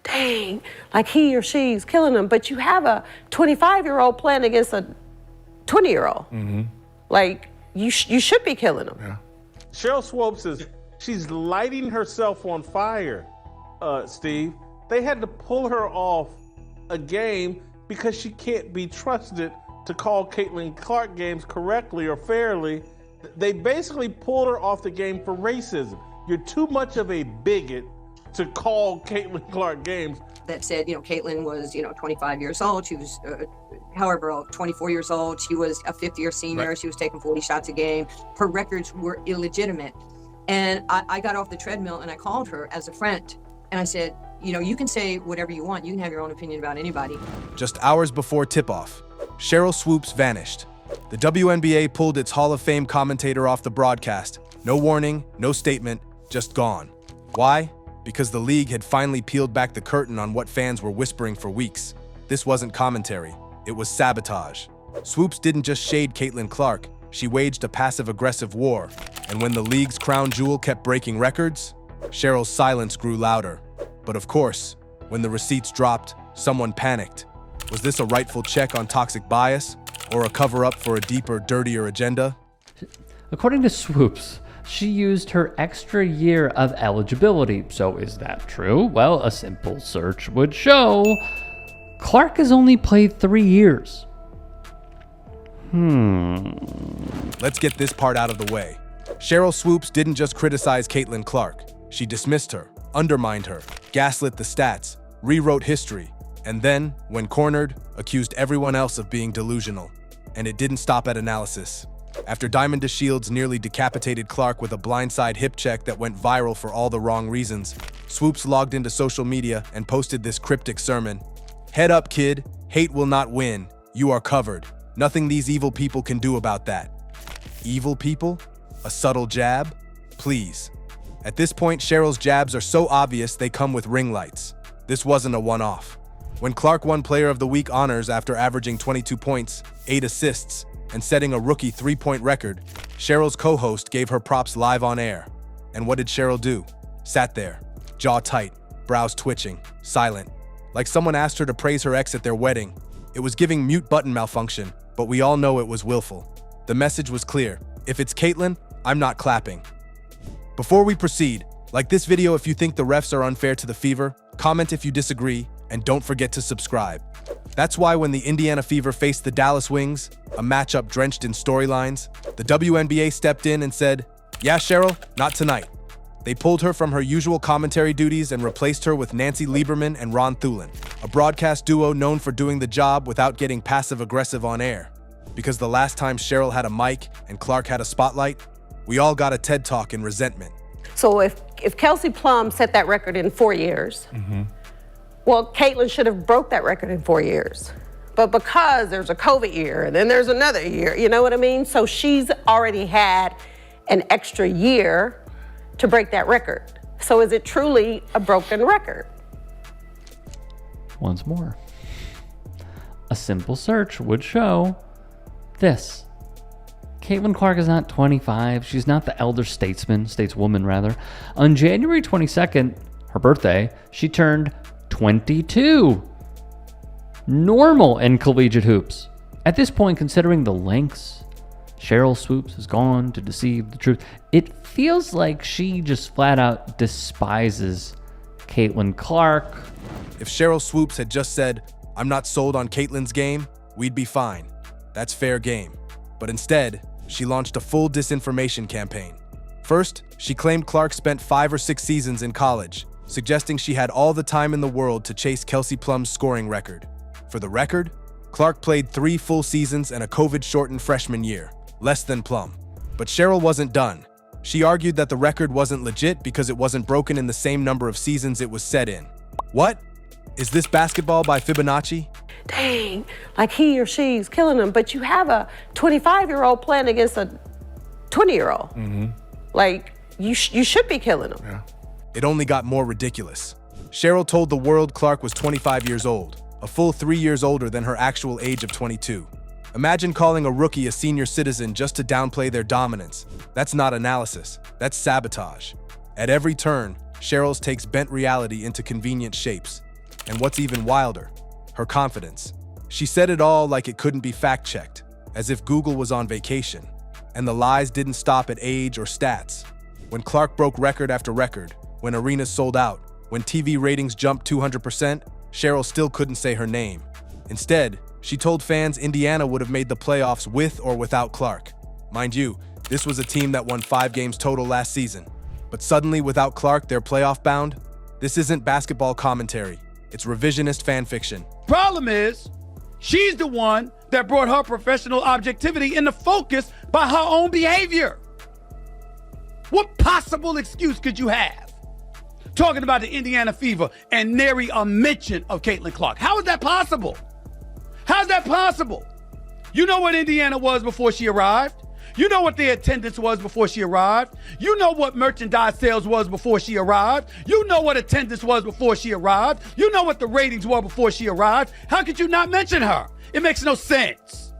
dang, like he or she's killing them. But you have a 25-year-old playing against a 20-year-old. Like, you should be killing them. Yeah. Sheryl Swoopes she's lighting herself on fire, Steve. They had to pull her off a game because she can't be trusted to call Caitlin Clark games correctly or fairly. They basically pulled her off the game for racism. You're too much of a bigot to call Caitlin Clark games. That said, Caitlin was, 25 years old. She was, 24 years old. She was a fifth-year senior. Right. She was taking 40 shots a game. Her records were illegitimate. And I got off the treadmill and I called her as a friend. And I said, you can say whatever you want. You can have your own opinion about anybody. Just hours before tip-off, Sheryl Swoopes vanished. The WNBA pulled its Hall of Fame commentator off the broadcast. No warning, no statement, just gone. Why? Because the league had finally peeled back the curtain on what fans were whispering for weeks. This wasn't commentary, it was sabotage. Swoopes didn't just shade Caitlin Clark, she waged a passive-aggressive war. And when the league's crown jewel kept breaking records, Sheryl's silence grew louder. But of course, when the receipts dropped, someone panicked. Was this a rightful check on toxic bias, or a cover-up for a deeper, dirtier agenda? According to Swoopes, she used her extra year of eligibility. So is that true? Well, a simple search would show Clark has only played 3 years. Let's get this part out of the way. Sheryl Swoopes didn't just criticize Caitlin Clark. She dismissed her, undermined her, gaslit the stats, rewrote history, and then, when cornered, accused everyone else of being delusional. And it didn't stop at analysis. After Diamond DeShields nearly decapitated Clark with a blindside hip check that went viral for all the wrong reasons, Swoopes logged into social media and posted this cryptic sermon. "Head up, kid. Hate will not win. You are covered. Nothing these evil people can do about that." Evil people? A subtle jab? Please. At this point, Sheryl's jabs are so obvious they come with ring lights. This wasn't a one-off. When Clark won Player of the Week honors after averaging 22 points, 8 assists, and setting a rookie 3-point record, Sheryl's co-host gave her props live on air. And what did Sheryl do? Sat there, jaw tight, brows twitching, silent. Like someone asked her to praise her ex at their wedding. It was giving mute button malfunction, but we all know it was willful. The message was clear. If it's Caitlin, I'm not clapping. Before we proceed, like this video if you think the refs are unfair to the Fever, comment if you disagree, and don't forget to subscribe. That's why when the Indiana Fever faced the Dallas Wings, a matchup drenched in storylines, the WNBA stepped in and said, "Yeah, Sheryl, not tonight." They pulled her from her usual commentary duties and replaced her with Nancy Lieberman and Ron Thulin, a broadcast duo known for doing the job without getting passive-aggressive on air. Because the last time Sheryl had a mic and Clark had a spotlight, we all got a TED Talk in resentment. So if Kelsey Plum set that record in 4 years, well, Caitlin should have broke that record in 4 years. But because there's a COVID year and then there's another year, you know what I mean? So she's already had an extra year to break that record. So is it truly a broken record? Once more, a simple search would show this. Caitlin Clark is not 25. She's not the elder stateswoman rather. On January 22nd, her birthday, she turned 22. Normal in collegiate hoops. At this point, considering the lengths Sheryl Swoopes has gone to deceive the truth, it feels like she just flat out despises Caitlin Clark. If Sheryl Swoopes had just said, "I'm not sold on Caitlin's game," we'd be fine. That's fair game. But instead, she launched a full disinformation campaign. First, she claimed Clark spent 5 or 6 seasons in college, suggesting she had all the time in the world to chase Kelsey Plum's scoring record. For the record, Clark played 3 full seasons and a COVID-shortened freshman year, less than Plum. But Sheryl wasn't done. She argued that the record wasn't legit because it wasn't broken in the same number of seasons it was set in. What? Is this basketball by Fibonacci? Dang, like he or she's killing them. But you have a 25-year-old playing against a 20-year-old. Like, you should be killing them. Yeah. It only got more ridiculous. Sheryl told the world Clark was 25 years old, a full 3 years older than her actual age of 22. Imagine calling a rookie a senior citizen just to downplay their dominance. That's not analysis, that's sabotage. At every turn, Sheryl takes bent reality into convenient shapes. And what's even wilder, her confidence. She said it all like it couldn't be fact-checked, as if Google was on vacation. And the lies didn't stop at age or stats. When Clark broke record after record, when arenas sold out, when TV ratings jumped 200%, Sheryl still couldn't say her name. Instead, she told fans Indiana would have made the playoffs with or without Clark. Mind you, this was a team that won 5 games total last season. But suddenly, without Clark, they're playoff bound? This isn't basketball commentary. It's revisionist fan fiction. Problem is, she's the one that brought her professional objectivity into focus by her own behavior. What possible excuse could you have talking about the Indiana Fever and nary a mention of Caitlin Clark? How is that possible? How's that possible? You know what Indiana was before she arrived. You know what their attendance was before she arrived. You know what merchandise sales was before she arrived. You know what attendance was before she arrived. You know what the ratings were before she arrived. How could you not mention her? It makes no sense.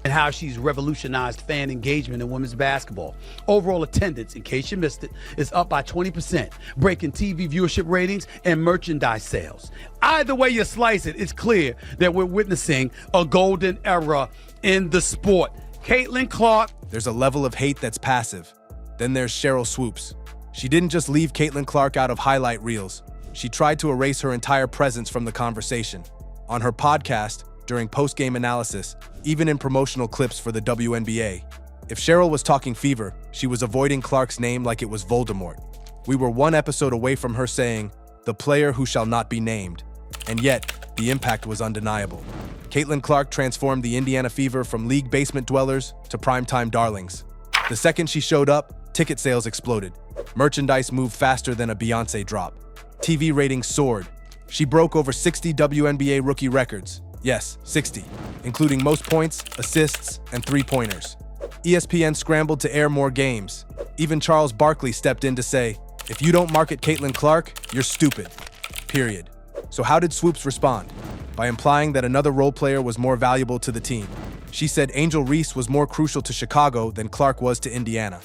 And how she's revolutionized fan engagement in women's basketball. Overall attendance, in case you missed it, is up by 20%, breaking TV viewership ratings and merchandise sales. Either way you slice it, it's clear that we're witnessing a golden era in the sport. Caitlin Clark. There's a level of hate that's passive. Then there's Sheryl Swoopes. She didn't just leave Caitlin Clark out of highlight reels. She tried to erase her entire presence from the conversation. On her podcast, during post-game analysis, even in promotional clips for the WNBA. If Sheryl was talking fever, she was avoiding Clark's name like it was Voldemort. We were one episode away from her saying, "The player who shall not be named." And yet, the impact was undeniable. Caitlin Clark transformed the Indiana Fever from league basement dwellers to primetime darlings. The second she showed up, ticket sales exploded. Merchandise moved faster than a Beyoncé drop. TV ratings soared. She broke over 60 WNBA rookie records. Yes, 60, including most points, assists, and three-pointers. ESPN scrambled to air more games. Even Charles Barkley stepped in to say, "If you don't market Caitlin Clark, you're stupid." Period. So how did Swoopes respond? By implying that another role player was more valuable to the team. She said Angel Reese was more crucial to Chicago than Clark was to Indiana.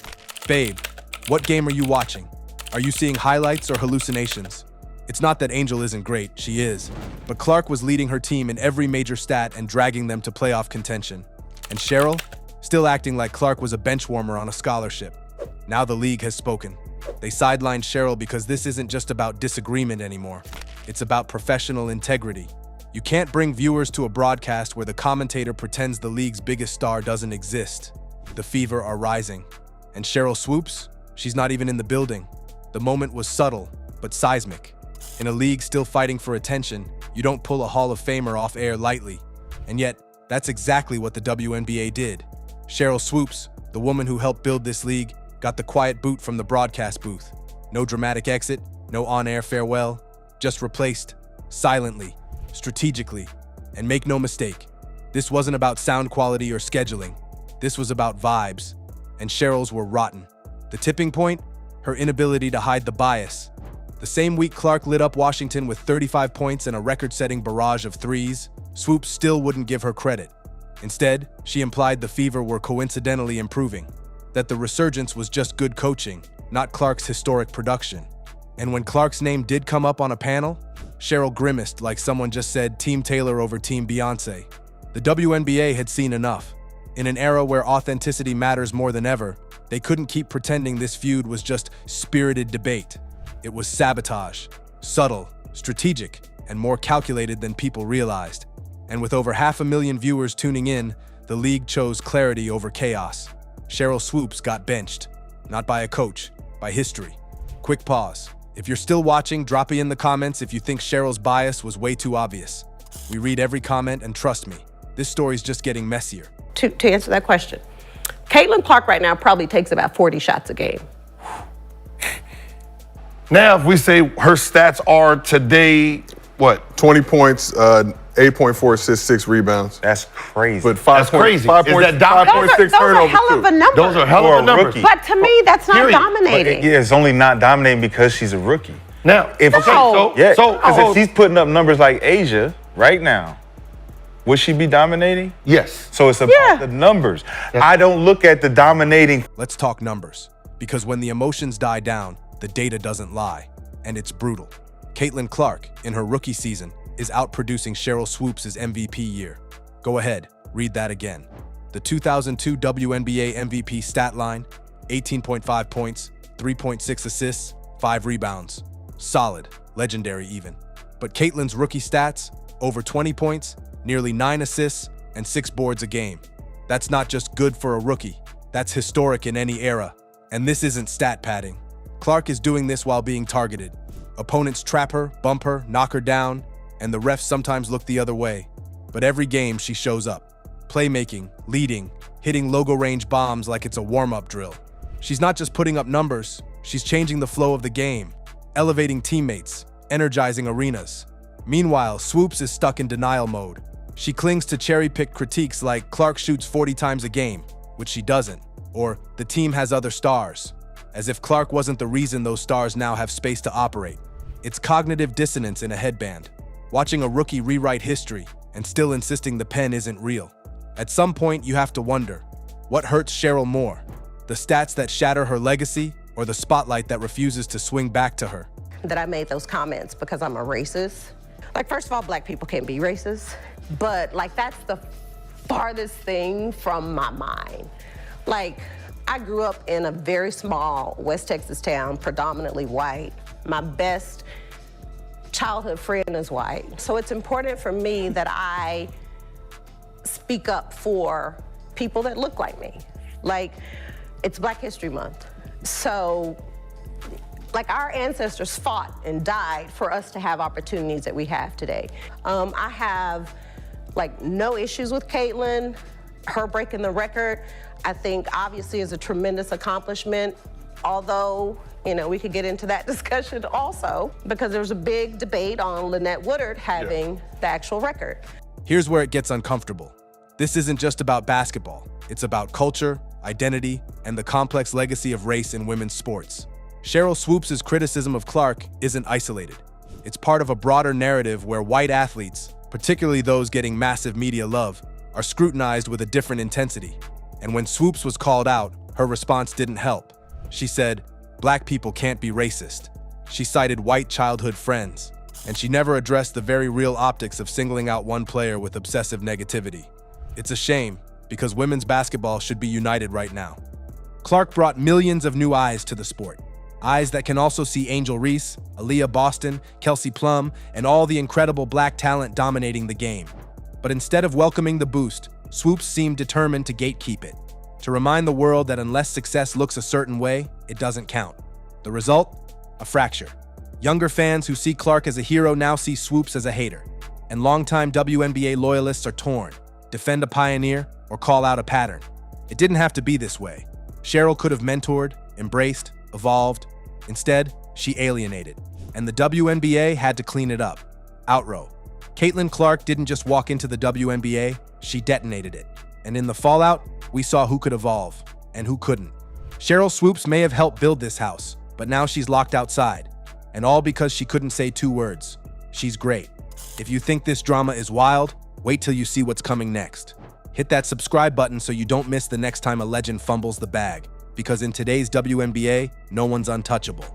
Babe, what game are you watching? Are you seeing highlights or hallucinations? It's not that Angel isn't great, she is. But Clark was leading her team in every major stat and dragging them to playoff contention. And Sheryl? Still acting like Clark was a bench warmer on a scholarship. Now the league has spoken. They sidelined Sheryl because this isn't just about disagreement anymore. It's about professional integrity. You can't bring viewers to a broadcast where the commentator pretends the league's biggest star doesn't exist. The Fever are rising. And Sheryl Swoopes? She's not even in the building. The moment was subtle, but seismic. In a league still fighting for attention, you don't pull a Hall of Famer off air lightly. And yet, that's exactly what the WNBA did. Sheryl Swoopes, the woman who helped build this league, got the quiet boot from the broadcast booth. No dramatic exit, no on-air farewell, just replaced, silently, strategically. And make no mistake, this wasn't about sound quality or scheduling. This was about vibes. And Sheryl's were rotten. The tipping point? Her inability to hide the bias. The same week Clark lit up Washington with 35 points and a record-setting barrage of threes, Swoopes still wouldn't give her credit. Instead, she implied the Fever were coincidentally improving, that the resurgence was just good coaching, not Clark's historic production. And when Clark's name did come up on a panel, Sheryl grimaced like someone just said Team Taylor over Team Beyoncé. The WNBA had seen enough. In an era where authenticity matters more than ever, they couldn't keep pretending this feud was just spirited debate. It was sabotage, subtle, strategic, and more calculated than people realized. And with over 500,000 viewers tuning in, the league chose clarity over chaos. Sheryl Swoopes got benched, not by a coach, by history. Quick pause. If you're still watching, drop it in the comments if you think Sheryl's bias was way too obvious. We read every comment, and trust me, this story's just getting messier. To answer that question, Caitlin Clark right now probably takes about 40 shots a game. Now, if we say her stats are today, what? 20 points, 8.4 assists, 6 rebounds. That's crazy. But 5 That's crazy. 5.6 Those are turnovers hell of a too. number. Those are hell For of a a numbers. rookie. But to me, that's not Period. dominating. Yeah, it's only not dominating because she's a rookie. Now, If No. yeah, so because if she's putting up numbers like Asia right now, would she be dominating? yes. So it's about Yeah. the numbers. I don't look at the dominating. Let's talk numbers, because when the emotions die down, the data doesn't lie, and it's brutal. Caitlin Clark, in her rookie season, is outproducing Sheryl Swoopes' MVP year. Go ahead, read that again. The 2002 WNBA MVP stat line, 18.5 points, 3.6 assists, 5 rebounds. Solid, legendary even. But Caitlin's rookie stats, over 20 points, nearly 9 assists, and 6 boards a game. That's not just good for a rookie, that's historic in any era. And this isn't stat padding. Clark is doing this while being targeted. Opponents trap her, bump her, knock her down, and the refs sometimes look the other way. But every game she shows up. Playmaking, leading, hitting logo range bombs like it's a warm-up drill. She's not just putting up numbers, she's changing the flow of the game, elevating teammates, energizing arenas. Meanwhile, Swoopes is stuck in denial mode. She clings to cherry-picked critiques like Clark shoots 40 times a game, which she doesn't, or the team has other stars, as if Clark wasn't the reason those stars now have space to operate. It's cognitive dissonance in a headband, watching a rookie rewrite history and still insisting the pen isn't real. At some point, you have to wonder, what hurts Sheryl more? The stats that shatter her legacy, or the spotlight that refuses to swing back to her? That I made those comments because I'm a racist. Like, first of all, black people can't be racist, but like that's the farthest thing from my mind. Like, I grew up in a very small West Texas town, predominantly white. My best childhood friend is white. So it's important for me that I speak up for people that look like me. Like, it's Black History Month. So, like, our ancestors fought and died for us to have opportunities that we have today. I have, like, no issues with Caitlin. Her breaking the record, I think, obviously is a tremendous accomplishment, although, you know, we could get into that discussion also, because there's a big debate on Lynette Woodard having the actual record. Here's where it gets uncomfortable. This isn't just about basketball. It's about culture, identity, and the complex legacy of race in women's sports. Sheryl Swoopes' criticism of Clark isn't isolated. It's part of a broader narrative where white athletes, particularly those getting massive media love, are scrutinized with a different intensity. And when Swoopes was called out, her response didn't help. She said, "Black people can't be racist." She cited white childhood friends, and she never addressed the very real optics of singling out one player with obsessive negativity. It's a shame, because women's basketball should be united right now. Clark brought millions of new eyes to the sport. Eyes that can also see Angel Reese, Aaliyah Boston, Kelsey Plum, and all the incredible black talent dominating the game. But instead of welcoming the boost, Swoopes seemed determined to gatekeep it, to remind the world that unless success looks a certain way, it doesn't count. The result? A fracture. Younger fans who see Clark as a hero now see Swoopes as a hater, and longtime WNBA loyalists are torn, defend a pioneer, or call out a pattern. It didn't have to be this way. Sheryl could have mentored, embraced, evolved. Instead, she alienated, and the WNBA had to clean it up. Outrow. Caitlin Clark didn't just walk into the WNBA, she detonated it. And in the fallout, we saw who could evolve, and who couldn't. Sheryl Swoopes may have helped build this house, but now she's locked outside. And all because she couldn't say 2 words. She's great. If you think this drama is wild, wait till you see what's coming next. Hit that subscribe button so you don't miss the next time a legend fumbles the bag. Because in today's WNBA, no one's untouchable.